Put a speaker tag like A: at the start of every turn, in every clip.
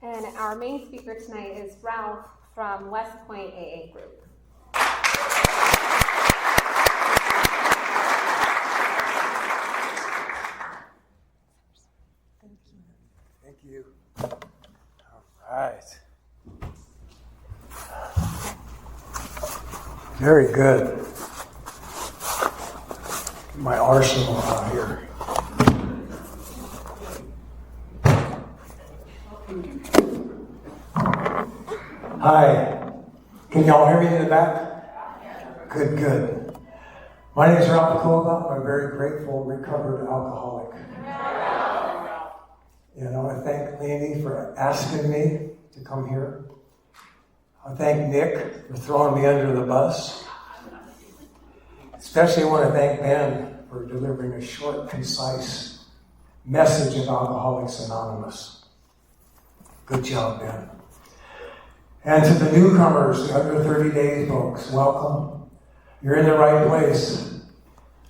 A: And our main speaker tonight is Ralph from West Point AA Group.
B: Thank you. All right. Very good. My arsenal out here. Hi. Can y'all hear me in the back? Good, good. My name is Ralph Kova. I'm a very grateful, recovered alcoholic. And I want to thank Laney for asking me to come here. I thank Nick for throwing me under the bus. Especially want to thank Ben for delivering a short, concise message of Alcoholics Anonymous. Good job, Ben. And to the newcomers, the under 30 days folks, welcome. You're in the right place.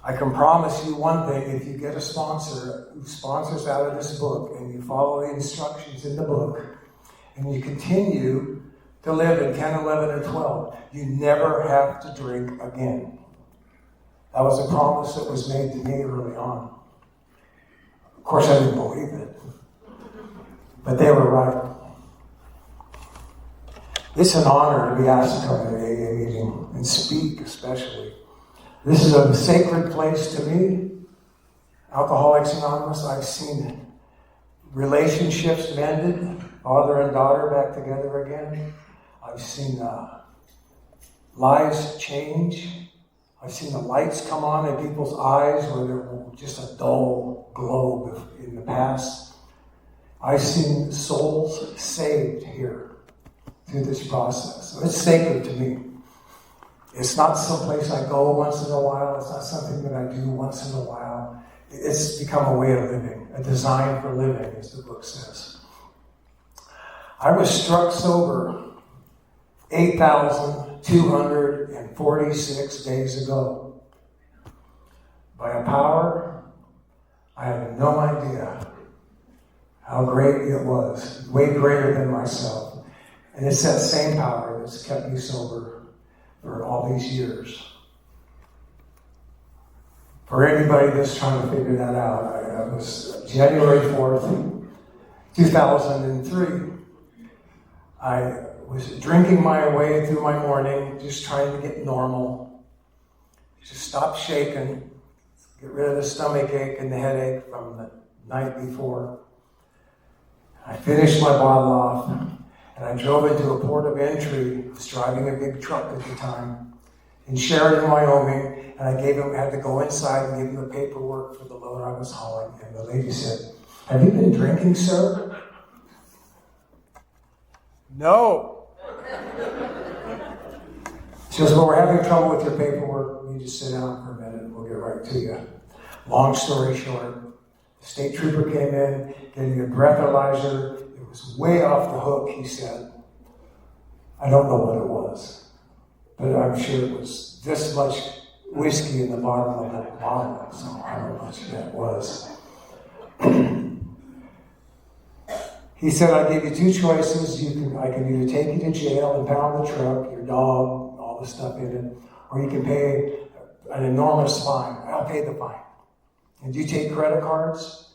B: I can promise you one thing: if you get a sponsor who sponsors out of this book and you follow the instructions in the book and you continue to live in 10, 11, and 12, you never have to drink again. That was a promise that was made to me early on. Of course, I didn't believe it, but they were right. It's an honor to be asked to come to an AA meeting and speak, especially. This is a sacred place to me. Alcoholics Anonymous, I've seen relationships mended, father and daughter back together again. I've seen lives change. I've seen the lights come on in people's eyes where there were just a dull glow in the past. I've seen souls saved here through this process. So it's sacred to me. It's not someplace I go once in a while. It's not something that I do once in a while. It's become a way of living, a design for living, as the book says. I was struck sober 8,246 days ago by a power I had no idea how great it was, way greater than myself. And it's that same power that's kept me sober for all these years. For anybody that's trying to figure that out, it was January 4th, 2003. I was drinking my way through my morning, just trying to get normal. Just stop shaking, get rid of the stomach ache and the headache from the night before. I finished my bottle off, and I drove into a port of entry. I was driving a big truck at the time in Sheridan, Wyoming, and I had to go inside and give him the paperwork for the load I was hauling. And the lady said, "Have you been drinking, sir?" No. She goes, "Well, we're having trouble with your paperwork. You just sit down for a minute and we'll get right to you." Long story short, the state trooper came in, gave me a breathalyzer. It was way off the hook, he said. I don't know what it was, but I'm sure it was this much whiskey in the bottom of that bottle, so how much that was. He said, "I gave you two choices. I can either take you to jail and pound the truck, your dog, all the stuff in it, or you can pay an enormous fine. I'll pay the fine. And do you take credit cards?"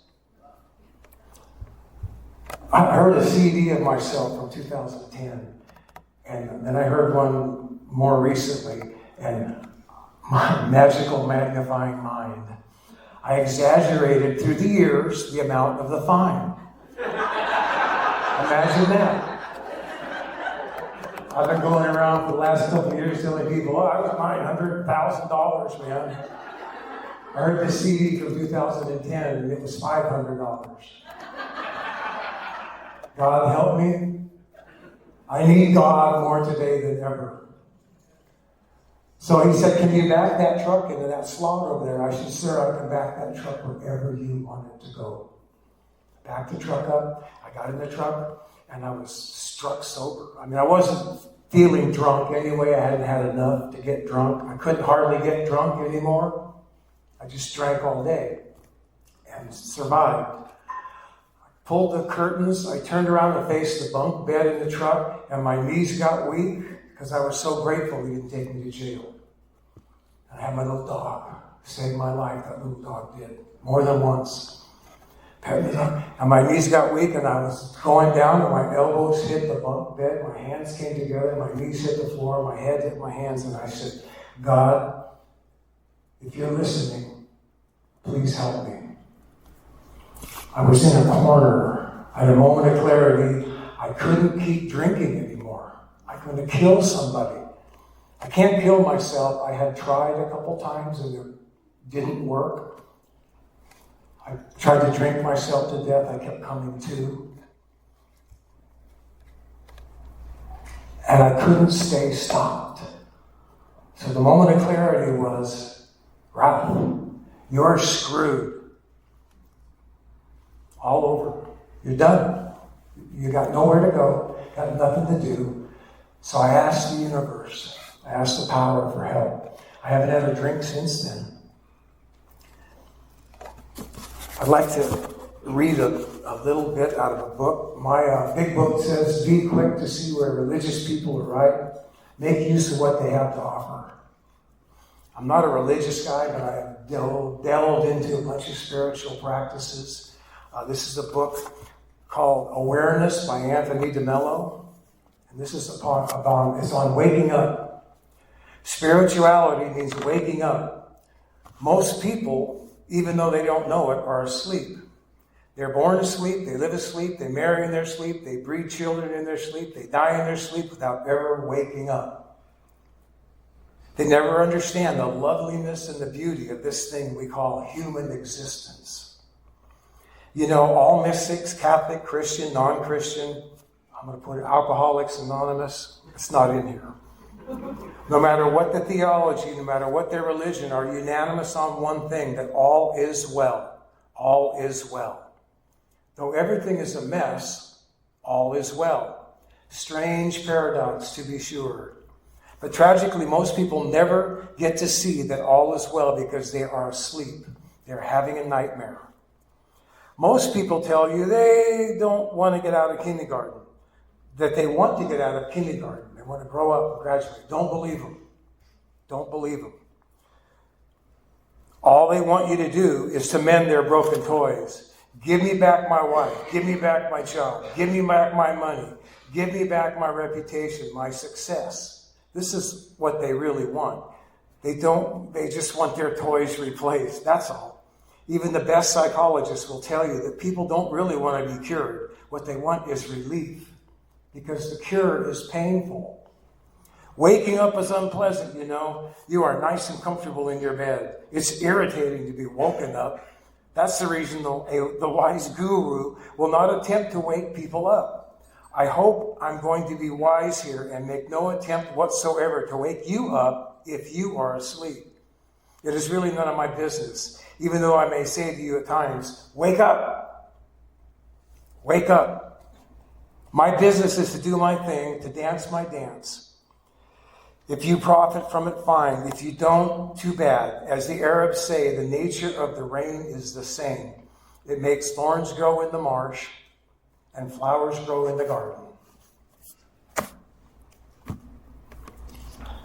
B: I heard a CD of myself from 2010, and then I heard one more recently, and my magical magnifying mind, I exaggerated through the years the amount of the fine. Imagine that. I've been going around for the last couple of years telling people, I was $900,000, man. I heard the CD from 2010, and it was $500. God help me. I need God more today than ever. So he said, "Can you back that truck into that slot over there?" I said, "Sir, I can back that truck wherever you want it to go." Backed the truck up. I got in the truck, and I was struck sober. I mean, I wasn't feeling drunk anyway. I hadn't had enough to get drunk. I couldn't hardly get drunk anymore. I just drank all day and survived. pulled the curtains. I turned around and faced the bunk bed in the truck, and my knees got weak because I was so grateful he didn't take me to jail. And I had my little dog. Saved my life, that little dog did. More than once. And my knees got weak, and I was going down, and my elbows hit the bunk bed. My hands came together, my knees hit the floor, my head hit my hands, and I said, God, if you're listening, please help me. I was in a corner. I had a moment of clarity. I couldn't keep drinking anymore. I couldn't kill somebody. I can't kill myself. I had tried a couple times, and it didn't work. I tried to drink myself to death. I kept coming to. And I couldn't stay stopped. So the moment of clarity was, Ralph, you're screwed. All over. You're done. You got nowhere to go. Got nothing to do. So I asked the universe. I asked the power for help. I haven't had a drink since then. I'd like to read a little bit out of a book. My big book says, be quick to see where religious people are right. Make use of what they have to offer. I'm not a religious guy, but I have delved into a bunch of spiritual practices. This is a book called Awareness by Anthony DeMello. And this is it's on waking up. Spirituality means waking up. Most people, even though they don't know it, are asleep. They're born asleep, they live asleep, they marry in their sleep, they breed children in their sleep, they die in their sleep without ever waking up. They never understand the loveliness and the beauty of this thing we call human existence. You know, all mystics, Catholic, Christian, non-Christian, I'm going to put Alcoholics Anonymous, it's not in here. No matter what the theology, no matter what their religion, are unanimous on one thing, that all is well. All is well. Though everything is a mess, all is well. Strange paradox, to be sure. But tragically, most people never get to see that all is well because they are asleep. They're having a nightmare. Most people tell you they don't want to get out of kindergarten, that they want to get out of kindergarten. They want to grow up and graduate. Don't believe them. Don't believe them. All they want you to do is to mend their broken toys. Give me back my wife. Give me back my job. Give me back my money. Give me back my reputation, my success. This is what they really want. They just want their toys replaced. That's all. Even the best psychologists will tell you that people don't really want to be cured. What they want is relief, because the cure is painful. Waking up is unpleasant, you know. You are nice and comfortable in your bed. It's irritating to be woken up. That's the reason the wise guru will not attempt to wake people up. I hope I'm going to be wise here and make no attempt whatsoever to wake you up if you are asleep. It is really none of my business, even though I may say to you at times, wake up. Wake up. My business is to do my thing, to dance my dance. If you profit from it, fine. If you don't, too bad. As the Arabs say, the nature of the rain is the same. It makes thorns grow in the marsh and flowers grow in the garden.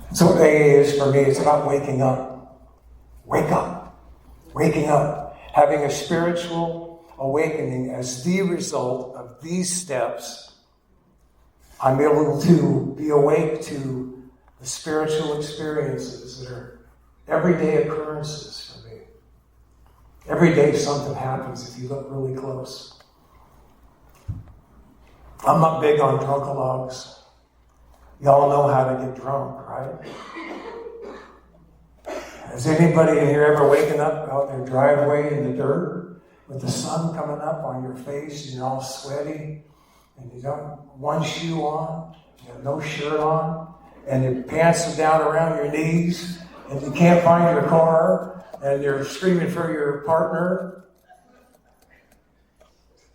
B: That's what AA is for me. It's about waking up. Wake up. Waking up. Having a spiritual awakening as the result of these steps. I'm able to be awake to the spiritual experiences that are everyday occurrences for me. Every day something happens if you look really close. I'm not big on drunkalogs. Y'all know how to get drunk, right? Has anybody in here ever waken up out their driveway in the dirt with the sun coming up on your face and you're all sweaty and you got one shoe on, you have no shirt on, and your pants are down around your knees, and you can't find your car, and you're screaming for your partner?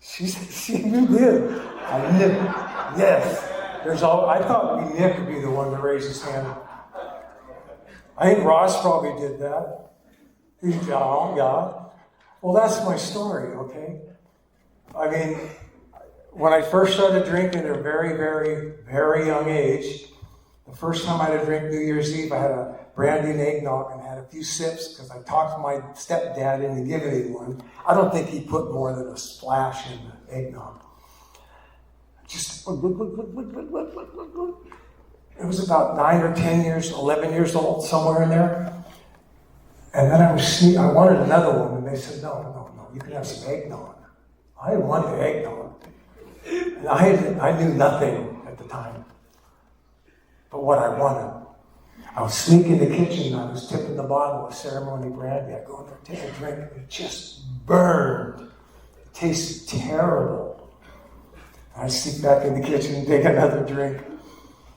B: She did. I did. Yes. I thought Nick would be the one to raise his hand. I think Ross probably did that. He's, oh, God. Well, that's my story, okay? I mean, when I first started drinking at a very, very, very young age, the first time I had a drink New Year's Eve, I had a brandy and eggnog and had a few sips because I talked my stepdad into giving me one. I don't think he put more than a splash in the eggnog. Just, it was about 9 or 10 years, 11 years old, somewhere in there. And then I wanted another one, and they said, no, you can have some eggnog. I didn't want the eggnog. And I knew nothing at the time but what I wanted. I was sneaking in the kitchen, and I was tipping the bottle of ceremony brandy. I go in there, take a drink, and it just burned. It tasted terrible. I sneak back in the kitchen and take another drink.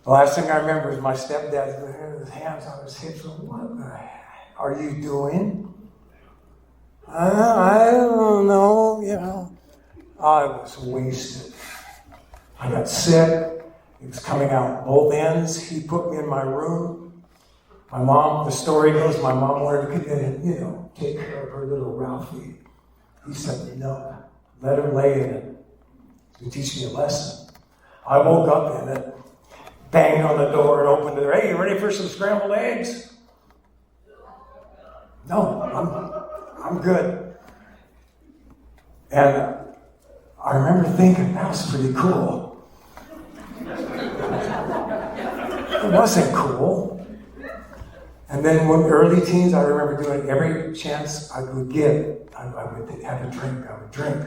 B: The last thing I remember is my stepdad with his hands on his hips. What the heck are you doing? I don't know, I was wasted. I got sick. It was coming out both ends. He put me in my room. My mom, the story goes, my mom wanted to come in and, take care of her little Ralphie. He said, no, let him lay in it. You teach me a lesson. I woke up in it, banged on the door and opened it. Hey, you ready for some scrambled eggs? No, I'm good. And I remember thinking, that was pretty cool. It wasn't cool. And then when early teens, I remember doing every chance I would get, I would have a drink, I would drink.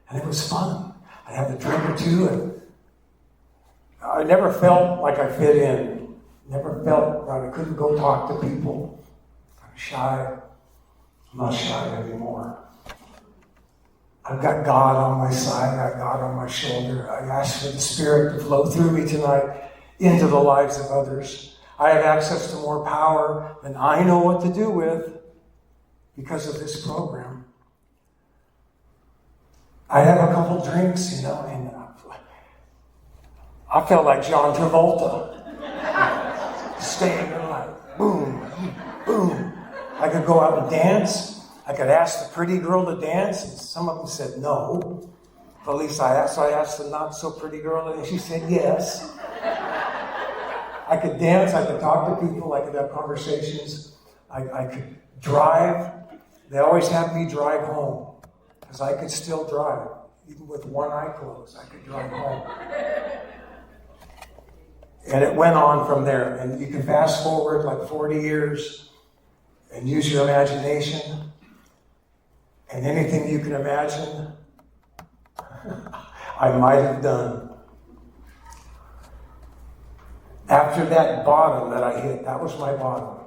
B: And it was fun. I'd have a drink or two, and I never felt like I fit in. Never felt like I couldn't go talk to people. I'm shy. I'm not shy anymore. I've got God on my side. I've got God on my shoulder. I ask for the Spirit to flow through me tonight into the lives of others. I have access to more power than I know what to do with because of this program. I have a couple drinks, and I felt like John Travolta. Staying there like, boom, boom. I could go out and dance. I could ask the pretty girl to dance, and some of them said no. But at least I asked. So I asked the not so pretty girl, and she said yes. I could dance. I could talk to people. I could have conversations. I could drive. They always had me drive home because I could still drive. Even with one eye closed, I could drive home. And it went on from there. And you can fast forward like 40 years and use your imagination. And anything you can imagine, I might have done. After that bottom that I hit, that was my bottom.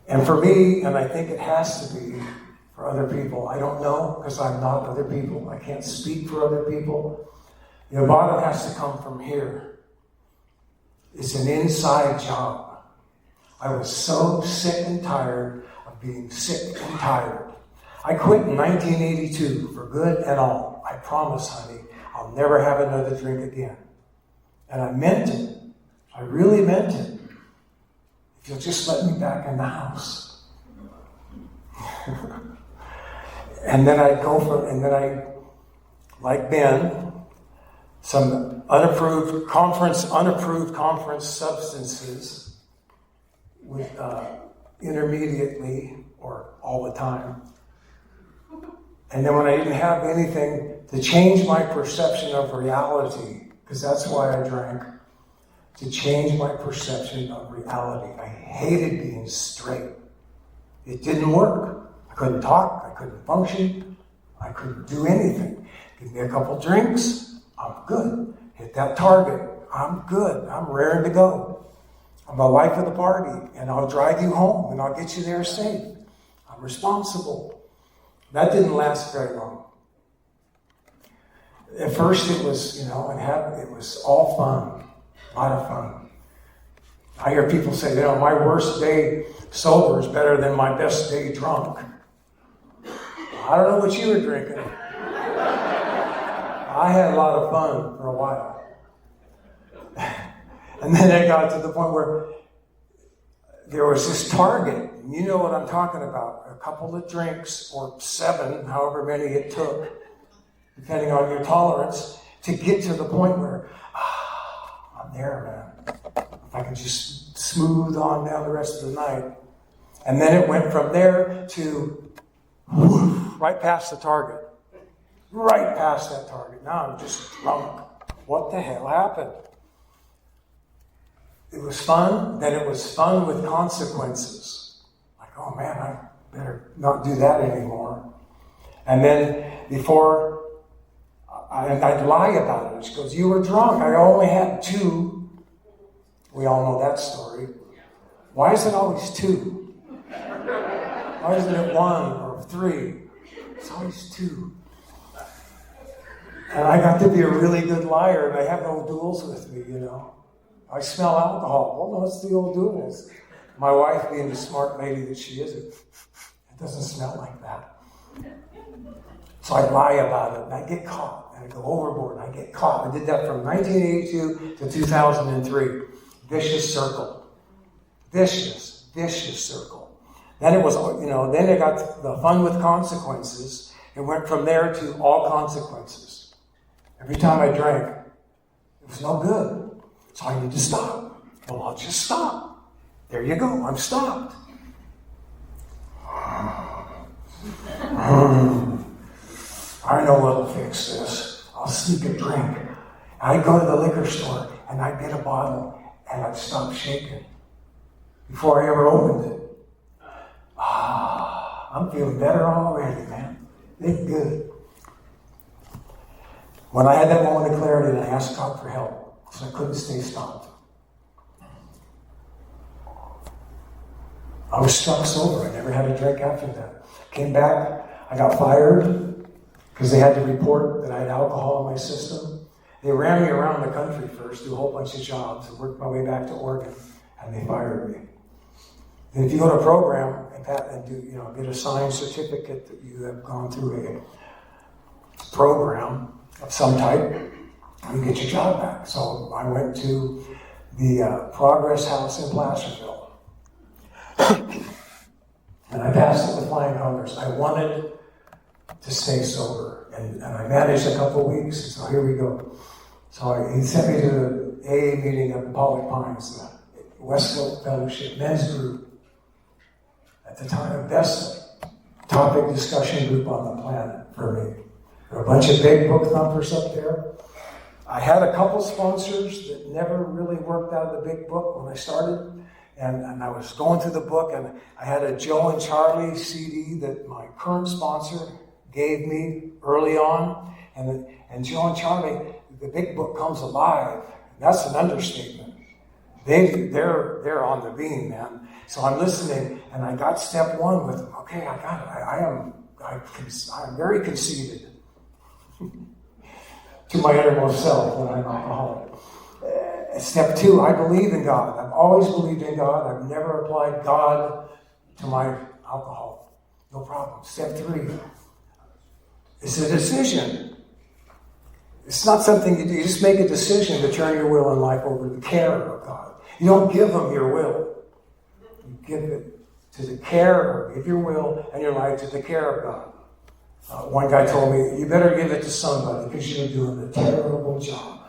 B: And for me, and I think it has to be for other people, I don't know because I'm not other people. I can't speak for other people. The bottom has to come from here. It's an inside job. I was so sick and tired of being sick and tired. I quit in 1982 for good and all. I promise, honey, I'll never have another drink again. And I meant it. I really meant it. If you'll just let me back in the house. And then like Ben, some unapproved conference substances with intermediately or all the time. And then when I didn't have anything to change my perception of reality, because that's why I drank, to change my perception of reality. I hated being straight. It didn't work. I couldn't talk. I couldn't function. I couldn't do anything. Give me a couple drinks. I'm good. Hit that target. I'm good. I'm raring to go. I'm the life of the party, and I'll drive you home, and I'll get you there safe. I'm responsible. That didn't last very long. At first, it was, it was all fun. A lot of fun. I hear people say, my worst day sober is better than my best day drunk. I don't know what you were drinking. I had a lot of fun for a while. And then it got to the point where there was this target. You know what I'm talking about. A couple of drinks, or 7, however many it took. depending on your tolerance, to get to the point where, I'm there, man. If I can just smooth on down the rest of the night. And then it went from there to right past the target. Right past that target. Now I'm just drunk. What the hell happened? It was fun. Then it was fun with consequences. Like, oh man, I better not do that anymore. And then before, I'd lie about it. She goes, you were drunk. I only had 2. We all know that story. Why is it always 2? Why isn't it 1 or 3? It's always 2. And I got to be a really good liar, and I have no duels with me, you know. I smell alcohol. Well, no, it's the old duels. My wife, being the smart lady that she is, it doesn't smell like that. So I lie about it, and I get caught. And I go overboard, and I get caught. I did that from 1982 to 2003. Vicious circle. Vicious circle. Then it was, then it got the fun with consequences. It went from there to all consequences. Every time I drank, it was no good. So I need to stop. Well, I'll just stop. There you go, I'm stopped. I know what'll fix this. I'll sneak a drink. I'd go to the liquor store and I'd get a bottle and I'd stop shaking before I ever opened it. I'm feeling better already, man. It's good. When I had that moment of clarity, I asked God for help because I couldn't stay stopped. I was struck sober. I never had a drink after that. Came back. I got fired because they had to report that I had alcohol in my system. They ran me around the country first, do a whole bunch of jobs, and worked my way back to Oregon, and they fired me. And if you go to a program and do, get a signed certificate that you have gone through a program of some type, you get your job back. So I went to the Progress House in Placerville. And I passed it with flying colors. I wanted to stay sober. And I managed a couple of weeks, and so here we go. So he sent me to the AA meeting up in Pollock Pines, the Westfield Fellowship Men's Group. At the time, best topic discussion group on the planet for me. There were a bunch of big book thumpers up there. I had a couple sponsors that never really worked out of the big book when I started. And I was going through the book, and I had a Joe and Charlie CD that my current sponsor gave me early on. And Joe and Charlie, the big book comes alive. That's an understatement. They're on the beam, man. So I'm listening, and I got step 1 with them. Okay, I got it. I'm very conceited to my innermost self when I'm alcoholic. Step 2, I believe in God. I've always believed in God. I've never applied God to my alcohol. No problem. Step 3, it's a decision. It's not something you do. You just make a decision to turn your will and life over to the care of God. You don't give Him your will. You give it to the care, or give your will and your life to the care of God. One guy told me, you better give it to somebody because you're doing a terrible job.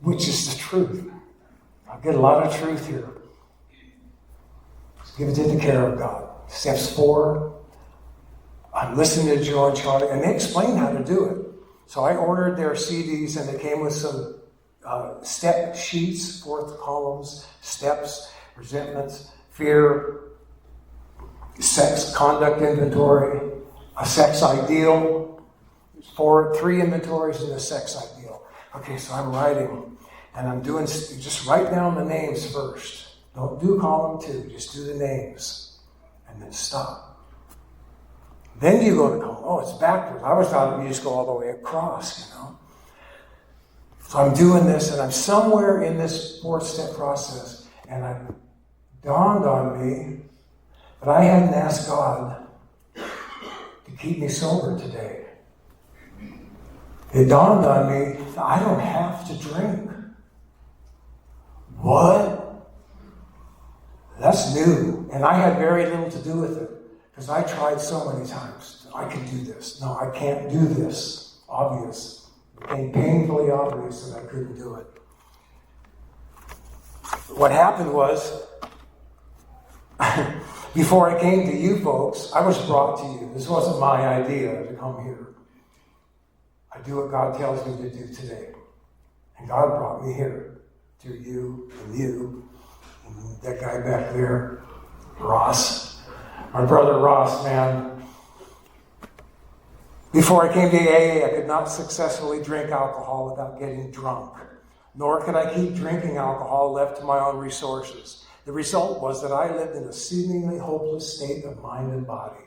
B: Which is the truth. I get a lot of truth here. Give it to the care of God. Steps 4, I'm listening to Joe and Charlie, and they explain how to do it. So I ordered their CDs, and they came with some step sheets, 4 columns, steps, resentments, fear, sex conduct inventory, a sex ideal. 3 inventories and a sex ideal. Okay, so I'm writing, and I'm doing, just write down the names first. Don't do column 2, just do the names, and then stop. Then you go to column, it's backwards. I always thought you just go all the way across, So I'm doing this, and I'm somewhere in this 4-step process, and it dawned on me that I hadn't asked God to keep me sober today. It dawned on me that I don't have to drink. What? That's new. And I had very little to do with it, because I tried so many times So I can do this. No, I can't do this. Obvious. It became painfully obvious that I couldn't do it. What happened was, before I came to you folks, I was brought to you. This wasn't my idea to come here. I do what God tells me to do today. And God brought me here to you and that guy back there, Ross. My brother Ross, man. Before I came to AA, I could not successfully drink alcohol without getting drunk. Nor could I keep drinking alcohol left to my own resources. The result was that I lived in a seemingly hopeless state of mind and body.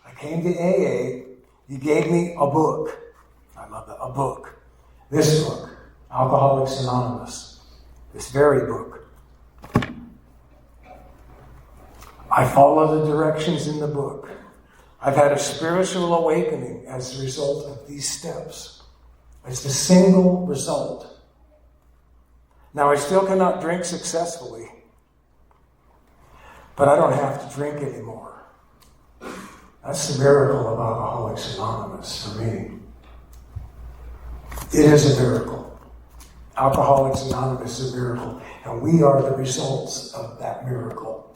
B: I came to AA. He gave me a book. I love that. A book. This book, Alcoholics Anonymous. This very book. I follow the directions in the book. I've had a spiritual awakening as a result of these steps. It's the single result. Now, I still cannot drink successfully, but I don't have to drink anymore. That's the miracle of Alcoholics Anonymous for me. It is a miracle. Alcoholics Anonymous is a miracle, and we are the results of that miracle.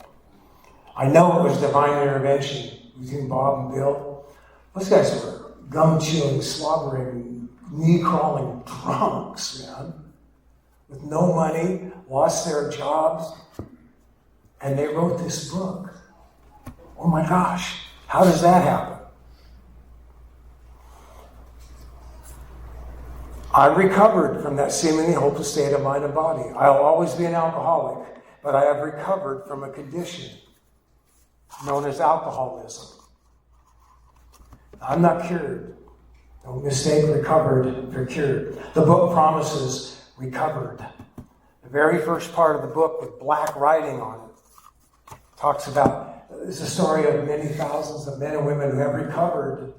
B: I know it was divine intervention between Bob and Bill. Those guys were gum-chewing, slobbering, knee-crawling drunks, man. With no money, lost their jobs, and they wrote this book. Oh my gosh, how does that happen? I recovered from that seemingly hopeless state of mind and body. I'll always be an alcoholic, but I have recovered from a condition known as alcoholism. I'm not cured. Don't mistake recovered for cured. The book promises recovered. The very first part of the book with black writing on it talks about, it's a story of many thousands of men and women who have recovered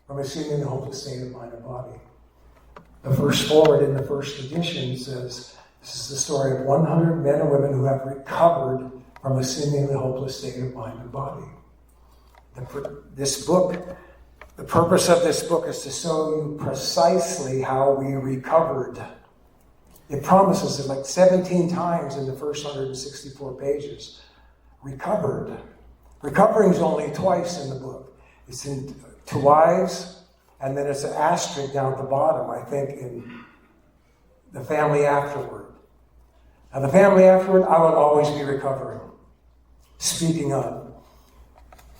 B: from a seemingly hopeless state of mind and body. The first forward in the first edition says, this is the story of 100 men and women who have recovered from a seemingly hopeless state of mind and body. This book, the purpose of this book is to show you precisely how we recovered. It promises it like 17 times in the first 164 pages. Recovered. Recovering is only twice in the book. It's in to wives, and then it's an asterisk down at the bottom, I think, in the family afterward. Now, the family afterward, I will always be recovering. Speaking of,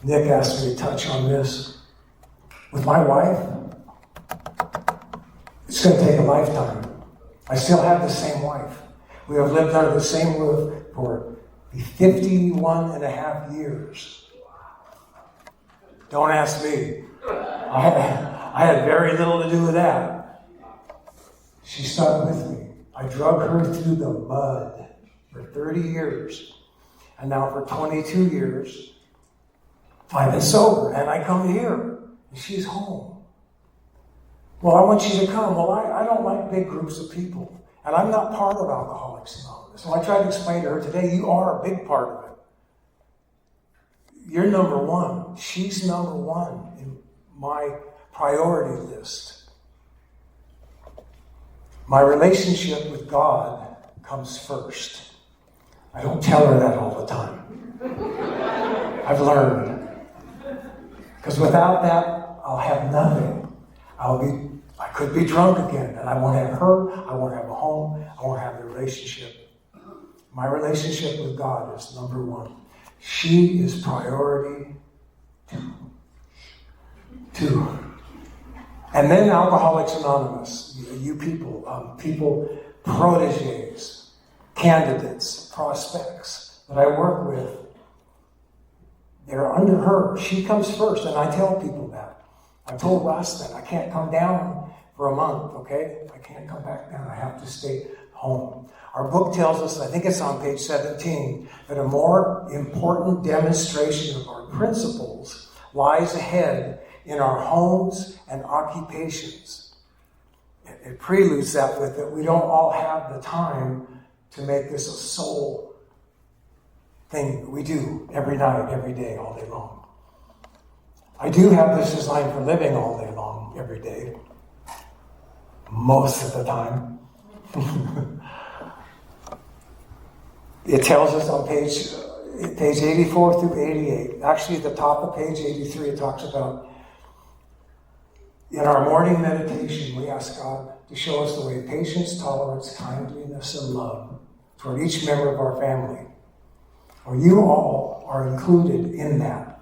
B: Nick asked me to touch on this. With my wife, it's going to take a lifetime. I still have the same wife. We have lived under the same roof for 51 and a half years. Don't ask me. I had very little to do with that. She stuck with me. I drug her through the mud for 30 years. And now for 22 years, I've been sober. And I come here, and she's home. Well, I want you to come. Well, I don't like big groups of people. And I'm not part of Alcoholics Anonymous. So I tried to explain to her today, you are a big part of it. You're number one. She's number one in my priority list. My relationship with God comes first. I don't tell her that all the time. I've learned. Because without that, I'll have nothing. I could be drunk again, and I won't have her, I won't have a home, I won't have a relationship. My relationship with God is number one. She is priority two. And then Alcoholics Anonymous, you people, proteges, candidates, prospects that I work with, they're under her. She comes first, and I tell people that. I told Ross that I can't come down for a month, okay? I can't come back down. I have to stay home. Our book tells us, I think it's on page 17, that a more important demonstration of our principles lies ahead in our homes and occupations. It preludes that with that we don't all have the time to make this a soul thing that we do every night, every day, all day long. I do have this design for living all day long, every day. Most of the time. It tells us on page 84 through 88. Actually, at the top of page 83, it talks about, in our morning meditation, we ask God to show us the way patience, tolerance, kindliness, and love toward each member of our family. For you all are included in that.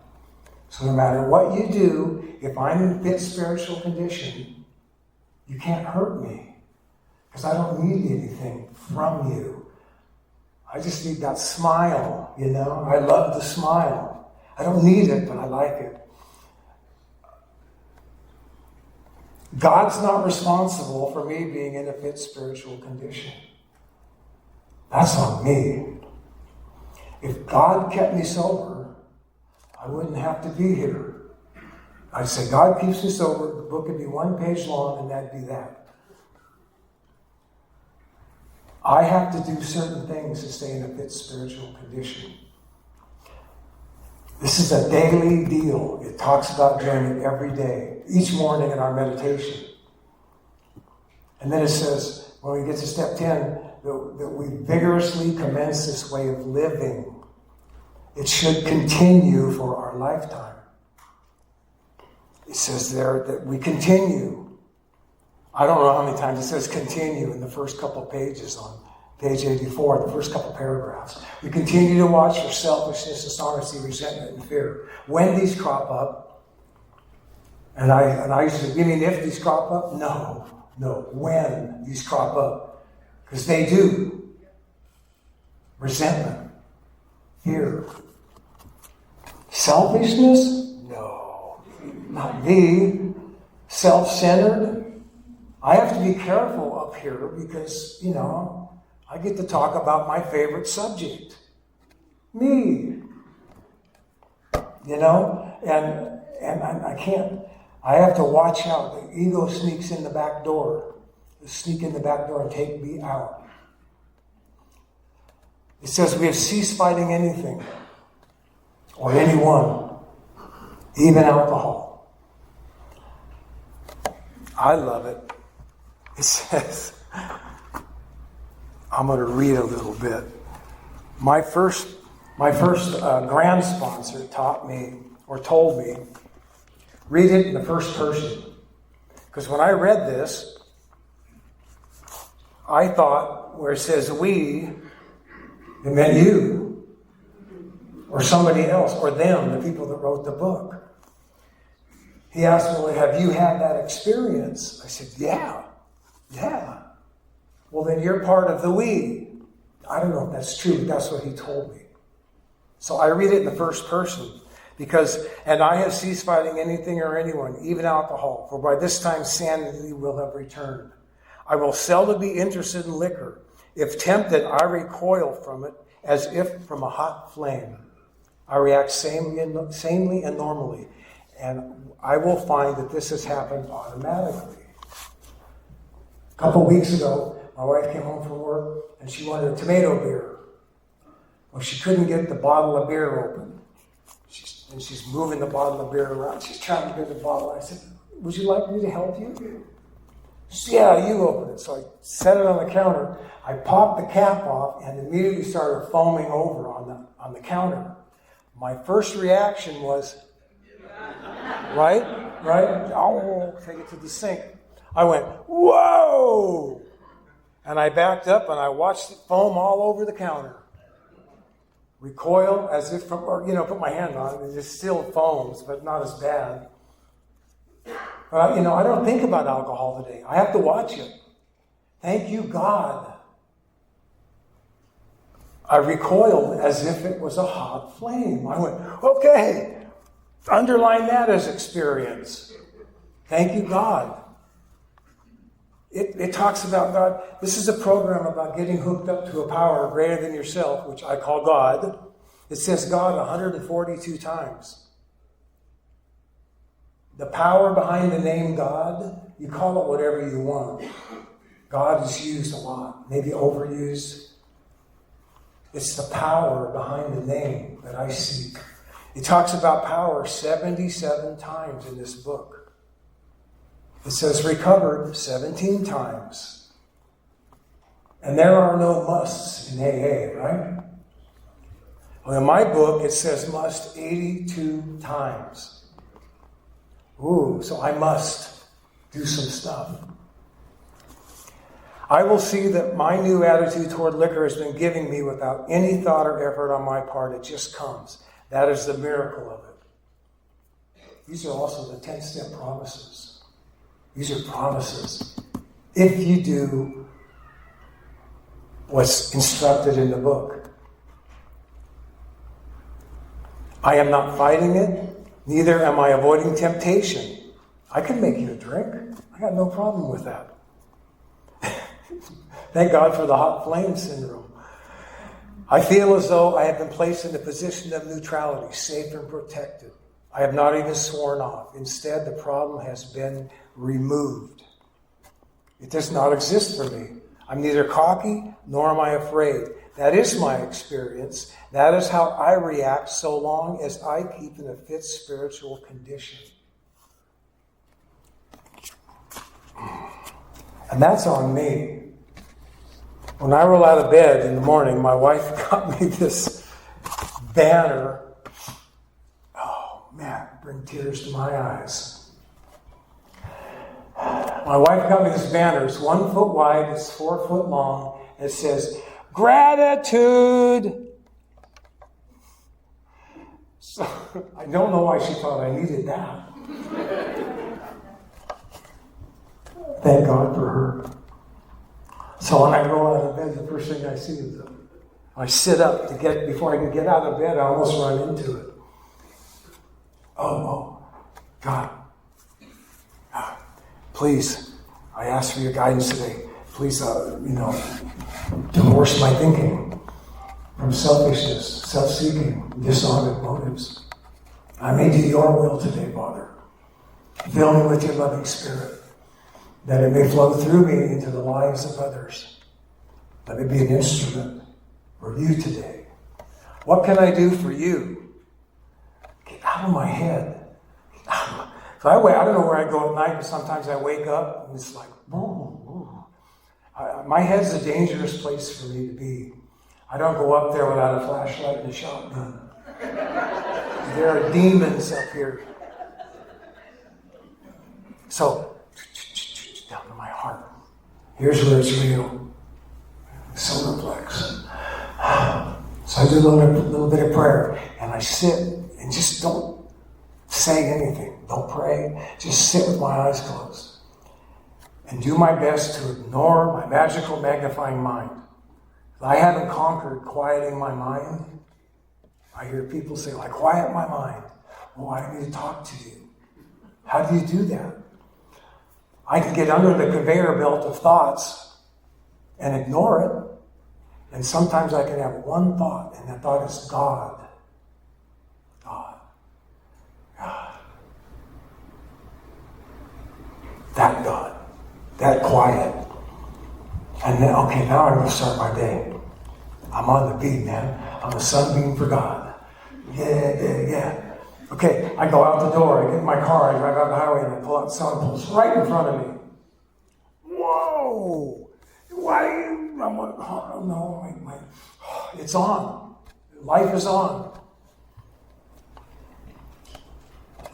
B: So no matter what you do, if I'm in fit spiritual condition, you can't hurt me. Because I don't need anything from you. I just need that smile, you know? I love the smile. I don't need it, but I like it. God's not responsible for me being in a fit spiritual condition. That's on me. If God kept me sober, I wouldn't have to be here. I'd say, God keeps me sober, the book would be 1 page long, and that'd be that. I have to do certain things to stay in a fit spiritual condition. This is a daily deal. It talks about doing it every day, each morning in our meditation. And then it says, when we get to step 10, that we vigorously commence this way of living. It should continue for our lifetime. It says there that we continue. I don't know how many times it says continue in the first couple of pages on page 84, the first couple of paragraphs. We continue to watch for selfishness, dishonesty, resentment, and fear. When these crop up, and I used to, you mean if these crop up? No, when these crop up. Because they do. Resentment, fear. Selfishness? No, not me. Self-centered? I have to be careful up here because, you know, I get to talk about my favorite subject. Me. You know? And I can't. I have to watch out. The ego sneaks in the back door. Sneak in the back door and take me out. It says we have ceased fighting anything or anyone, even alcohol. I love it. It says, I'm going to read a little bit. My first grand sponsor taught me, or told me, read it in the first person. Because when I read this, I thought where it says we, it meant you, or somebody else, or them, the people that wrote the book. He asked me, well, have you had that experience? I said, yeah. Well, then you're part of the we. I don't know if that's true, but that's what he told me. So I read it in the first person. Because, and I have ceased fighting anything or anyone, even alcohol, for by this time sanity will have returned. I will seldom be interested in liquor. If tempted, I recoil from it as if from a hot flame. I react sanely and normally. And I will find that this has happened automatically. A couple weeks ago, my wife came home from work and she wanted a tomato beer. Well, she couldn't get the bottle of beer open. She's moving the bottle of beer around. She's trying to get the bottle. I said, would you like me to help you? She said, yeah, you open it. So I set it on the counter. I popped the cap off and immediately started foaming over on the counter. My first reaction was, right? Oh, take it to the sink. I went, whoa! And I backed up and I watched it foam all over the counter. Recoil as if from, or, put my hand on it. It still foams, but not as bad. But, I don't think about alcohol today. I have to watch it. Thank you, God. I recoiled as if it was a hot flame. I went, okay, underline that as experience. Thank you, God. It talks about God. This is a program about getting hooked up to a power greater than yourself, which I call God. It says God 142 times. The power behind the name God, you call it whatever you want. God is used a lot, maybe overused. It's the power behind the name that I seek. He talks about power 77 times in this book. It says recovered 17 times. And there are no musts in AA, right? Well, in my book, it says must 82 times. Ooh, so I must do some stuff. I will see that my new attitude toward liquor has been giving me without any thought or effort on my part. It just comes. That is the miracle of it. These are also the 10-step promises. These are promises. If you do what's instructed in the book. I am not fighting it. Neither am I avoiding temptation. I can make you a drink. I got no problem with that. Thank God for the hot flame syndrome. I feel as though I have been placed in a position of neutrality, safe and protected. I have not even sworn off. Instead, the problem has been removed. It does not exist for me. I'm neither cocky nor am I afraid. That is my experience. That is how I react so long as I keep in a fit spiritual condition. And that's on me. When I roll out of bed in the morning, my wife got me this banner. Oh, man, bring tears to my eyes. My wife got me this banner. It's 1 foot wide. It's 4 foot long. It says, gratitude. So I don't know why she thought I needed that. Thank God for her. So when I roll out of bed, the first thing I see is I sit up before I can get out of bed, I almost run into it. Oh, God. Please, I ask for your guidance today. Please, divorce my thinking from selfishness, self-seeking, dishonest motives. I may do your will today, Father. Fill me with your loving spirit, that it may flow through me into the lives of others. Let me be an instrument for you today. What can I do for you? Get out of my head. So I don't know where I go at night, but sometimes I wake up and it's like, boom, boom. My head's a dangerous place for me to be. I don't go up there without a flashlight and a shotgun. There are demons up here. So, down to my heart. Here's where it's real. Solar plex. So I do a little bit of prayer, and I sit and just don't say anything. Don't pray. Just sit with my eyes closed and do my best to ignore my magical magnifying mind. If I haven't conquered quieting my mind, I hear people say, I quiet my mind. Well, I need to talk to you. How do you do that? I can get under the conveyor belt of thoughts and ignore it. And sometimes I can have one thought, and that thought is God. God. God. That God. That quiet. And then, okay, now I'm going to start my day. I'm on the beat, man. I'm a sunbeam for God. Yeah. Okay, I go out the door, I get in my car, I drive out the highway, and I pull out, someone pulls right in front of me. Whoa! Why? I'm like, oh, no, it's on. Life is on.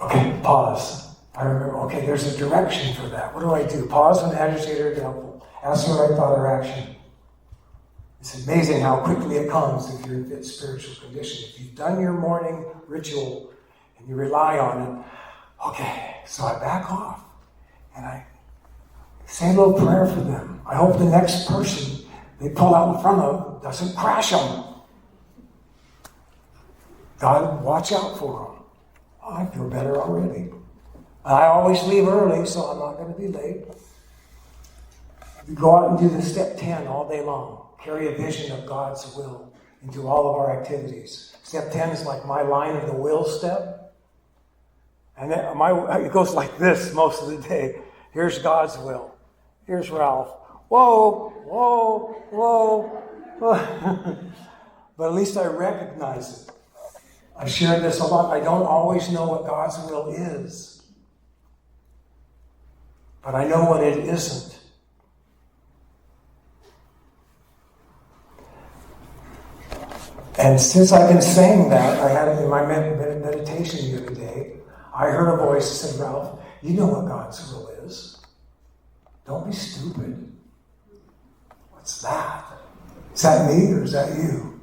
B: Okay, pause. I remember, okay, there's a direction for that. What do I do? Pause when agitated or doubtful. Ask for the right thought or action. It's amazing how quickly it comes if you're in fit spiritual condition. If you've done your morning ritual and you rely on it, okay, so I back off and I say a little prayer for them. I hope the next person they pull out in front of doesn't crash them. God, watch out for them. Oh, I feel better already. I always leave early, so I'm not going to be late. We go out and do the step 10 all day long. Carry a vision of God's will into all of our activities. Step 10 is like my line of the will step. And then it goes like this most of the day. Here's God's will. Here's Ralph. Whoa. But at least I recognize it. I've shared this a lot. I don't always know what God's will is, but I know what it isn't. And since I've been saying that, I had it in my meditation the other day. I heard a voice that said, Ralph, you know what God's will is. Don't be stupid. What's that? Is that me or is that you?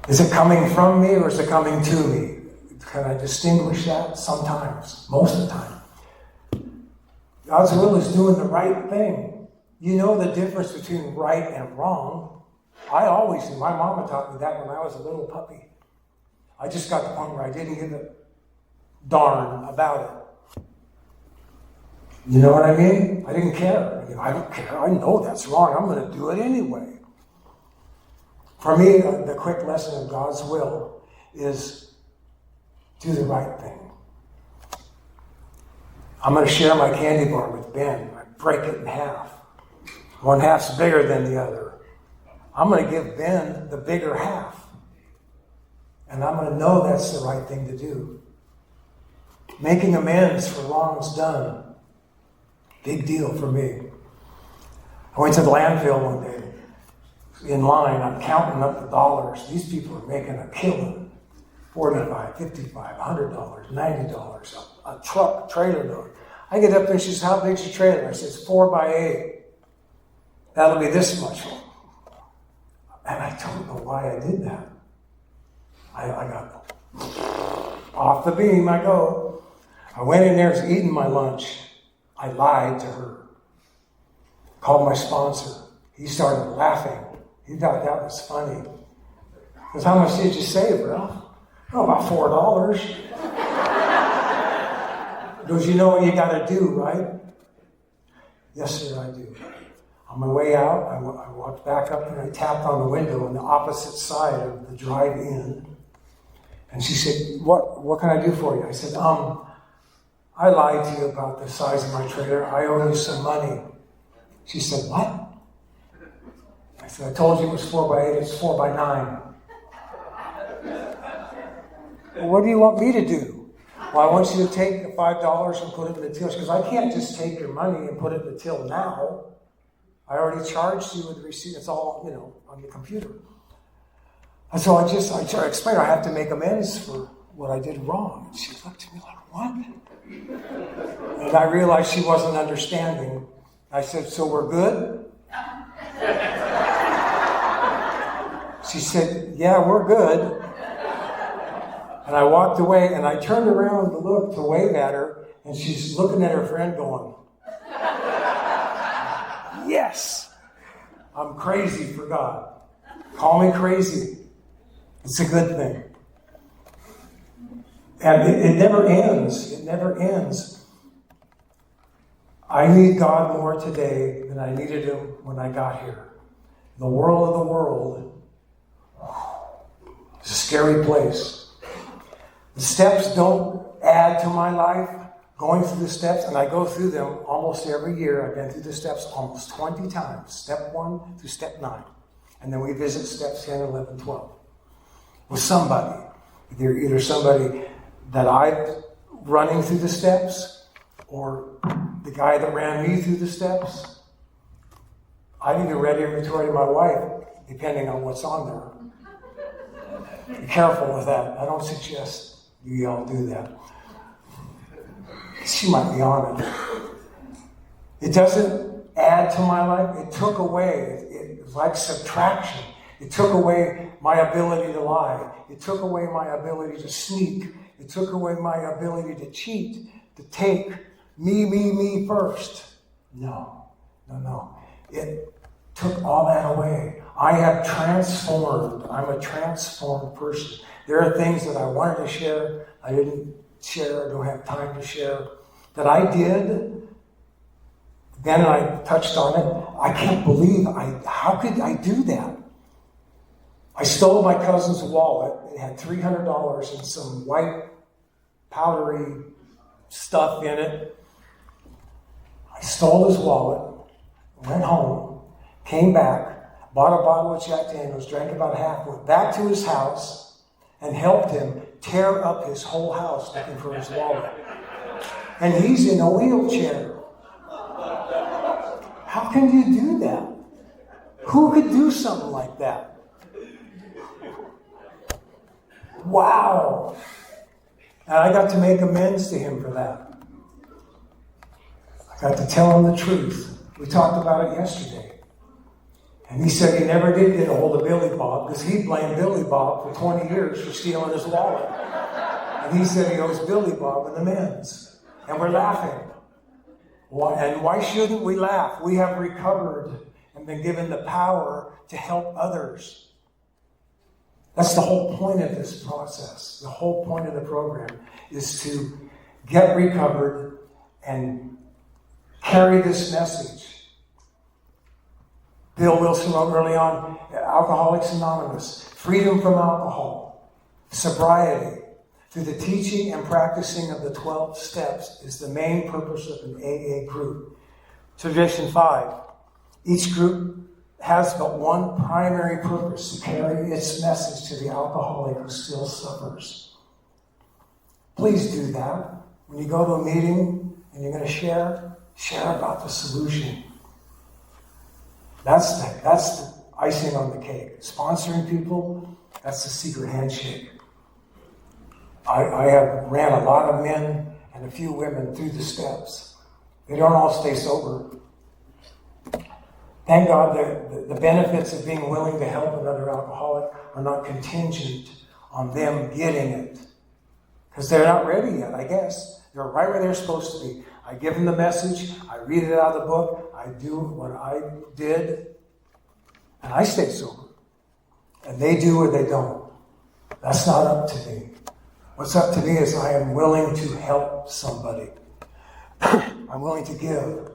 B: Is it coming from me or is it coming to me? Can I distinguish that? Sometimes. Most of the time. God's will is doing the right thing. You know the difference between right and wrong. I always knew. My mama taught me that when I was a little puppy. I just got to the point where I didn't give a darn about it. You know what I mean? I didn't care. I don't care. I know that's wrong. I'm going to do it anyway. For me, the quick lesson of God's will is do the right thing. I'm going to share my candy bar with Ben. I break it in half. One half's bigger than the other. I'm going to give Ben the bigger half. And I'm going to know that's the right thing to do. Making amends for wrongs done. Big deal for me. I went to the landfill one day. In line, I'm counting up the dollars. These people are making a killing. $45, $55, $100, $90, a truck, trailer load. I get up there and she says, how big's your trailer? I says, 4x8. That'll be this much. And I don't know why I did that. I got off the beam, I go. I went in there, was eating my lunch. I lied to her. Called my sponsor. He started laughing. He thought that was funny. Because how much did you save, Ralph? Oh, about $4. Because you know what you got to do, right? Yes, sir, I do. On my way out, I walked back up and I tapped on the window on the opposite side of the drive-in. And she said, what can I do for you? I said, I lied to you about the size of my trailer. I owe you some money. She said, what? I said, I told you it was 4x8, it's 4x9. Well, what do you want me to do? Well, I want you to take the $5 and put it in the till. Because I can't just take your money and put it in the till now. I already charged you with the receipt. It's all, on the computer. And so I explained, I have to make amends for what I did wrong. And she looked at me like, what? And I realized she wasn't understanding. I said, so we're good? She said, yeah, we're good. And I walked away, and I turned around to look, to wave at her, and she's looking at her friend going, yes, I'm crazy for God. Call me crazy. It's a good thing. And it never ends. It never ends. I need God more today than I needed Him when I got here. The world of the world is a scary place. The steps don't add to my life. Going through the steps, and I go through them almost every year. I've been through the steps almost 20 times. Step 1 through step 9. And then we visit steps 10, 11, 12. With somebody. Either somebody that I'm running through the steps, or the guy that ran me through the steps. I even read inventory to my wife, depending on what's on there. Be careful with that. I don't suggest you all do that. She might be on it. It doesn't add to my life. It took away. It's like subtraction. It took away my ability to lie. It took away my ability to sneak. It took away my ability to cheat, to take me first. No. It took all that away. I have transformed. I'm a transformed person. There are things that I wanted to share, I didn't share, I don't have time to share, that I did. Ben and I touched on it. I can't believe, how could I do that? I stole my cousin's wallet. It had $300 and some white powdery stuff in it. I stole his wallet, went home, came back, bought a bottle of Jack Daniels, drank about half, went back to his house, and helped him tear up his whole house looking for his wallet. And he's in a wheelchair. How can you do that? Who could do something like that? Wow. And I got to make amends to him for that. I got to tell him the truth. We talked about it yesterday. And he said he never did get a hold of Billy Bob because he blamed Billy Bob for 20 years for stealing his wallet. And he said he owes Billy Bob an amends. And we're laughing. And why shouldn't we laugh? We have recovered and been given the power to help others. That's the whole point of this process. The whole point of the program is to get recovered and carry this message. Bill Wilson wrote early on, Alcoholics Anonymous, freedom from alcohol, sobriety, through the teaching and practicing of the 12 steps is the main purpose of an AA group. Tradition 5, each group has but one primary purpose, to carry its message to the alcoholic who still suffers. Please do that. When you go to a meeting and you're going to share about the solution. That's the icing on the cake. Sponsoring people, that's the secret handshake. I have ran a lot of men and a few women through the steps. They don't all stay sober. Thank God the benefits of being willing to help another alcoholic are not contingent on them getting it. Because they're not ready yet, I guess. They're right where they're supposed to be. I give them the message, I read it out of the book, I do what I did, and I stay sober. And they do or they don't. That's not up to me. What's up to me is I am willing to help somebody. I'm willing to give.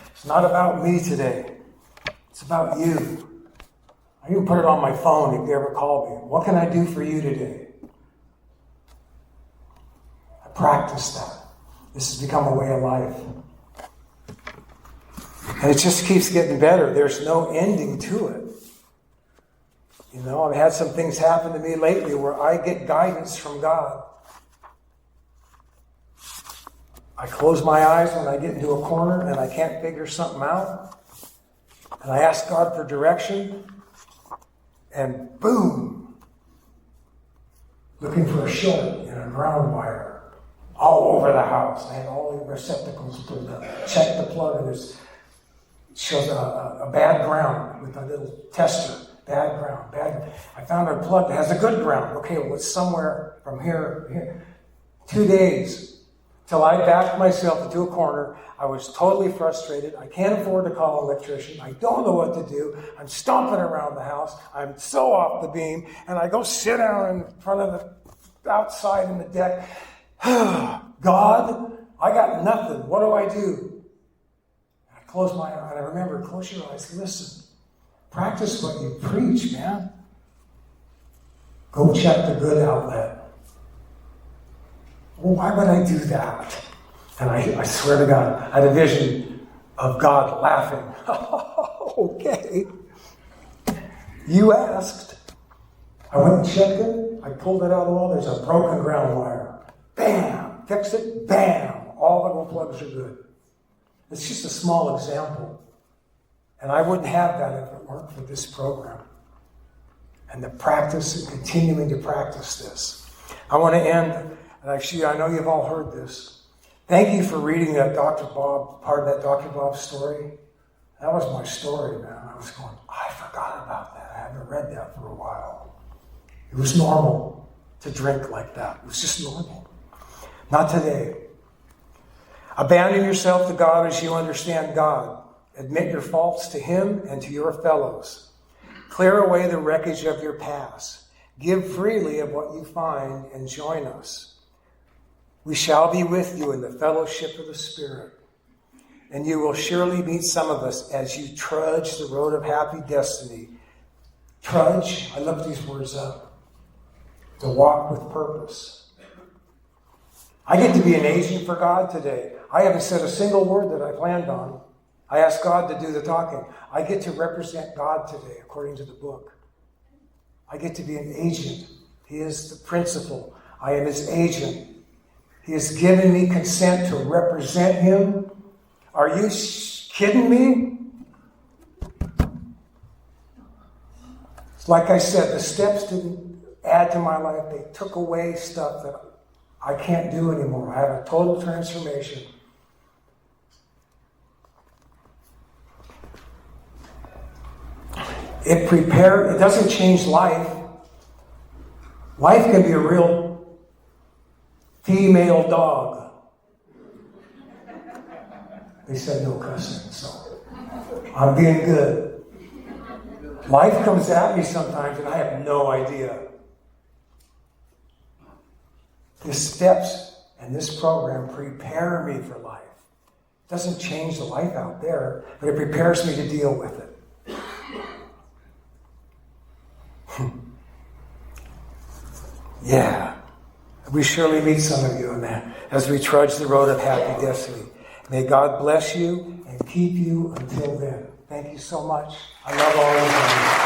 B: It's not about me today. It's about you. I even put it on my phone if you ever call me. What can I do for you today? I practice that. This has become a way of life. And it just keeps getting better. There's no ending to it. You know, I've had some things happen to me lately where I get guidance from God. I close my eyes when I get into a corner and I can't figure something out. And I ask God for direction. And boom! Looking for a short in a ground wire. All over the house. I had all the receptacles pulled up. Check the plug and it shows a bad ground with a little tester. Bad ground. Bad. I found a plug that has a good ground. Okay, well, it's somewhere from here to here. 2 days till I backed myself into a corner. I was totally frustrated. I can't afford to call an electrician. I don't know what to do. I'm stomping around the house. I'm so off the beam. And I go sit down in front of the outside in the deck. God, I got nothing. What do I do? I close my eyes. And I remember, close your eyes. Listen. Practice what you preach, man. Go check the good outlet. Well, why would I do that? And I swear to God, I had a vision of God laughing. Okay. You asked. I went and checked it. I pulled it out of the wall. There's a broken ground wire. Bam! Fix it. Bam! All the little plugs are good. It's just a small example. And I wouldn't have that if it weren't for this program. And the practice and continuing to practice this. I want to end, and actually I know you've all heard this. Thank you for reading that Dr. Bob story. That was my story, man. I was going, I forgot about that. I haven't read that for a while. It was normal to drink like that. It was just normal. Not today. Abandon yourself to God as you understand God. Admit your faults to Him and to your fellows. Clear away the wreckage of your past. Give freely of what you find and join us. We shall be with you in the fellowship of the Spirit. And you will surely meet some of us as you trudge the road of happy destiny. Trudge, I looked these words up. To walk with purpose. I get to be an agent for God today. I haven't said a single word that I planned on. I asked God to do the talking. I get to represent God today, according to the book. I get to be an agent He is the principal. I am his agent. He has given me consent to represent him. Are you kidding me? Like I said, the steps didn't add to my life. They took away stuff that I can't do anymore. I have a total transformation. It doesn't change life. Life can be a real female dog. They said no cussing, so I'm being good. Life comes at me sometimes and I have no idea. The steps and this program prepare me for life. It doesn't change the life out there, but it prepares me to deal with it. Yeah. We surely meet some of you in that as we trudge the road of happy destiny. May God bless you and keep you until then. Thank you so much. I love all of you.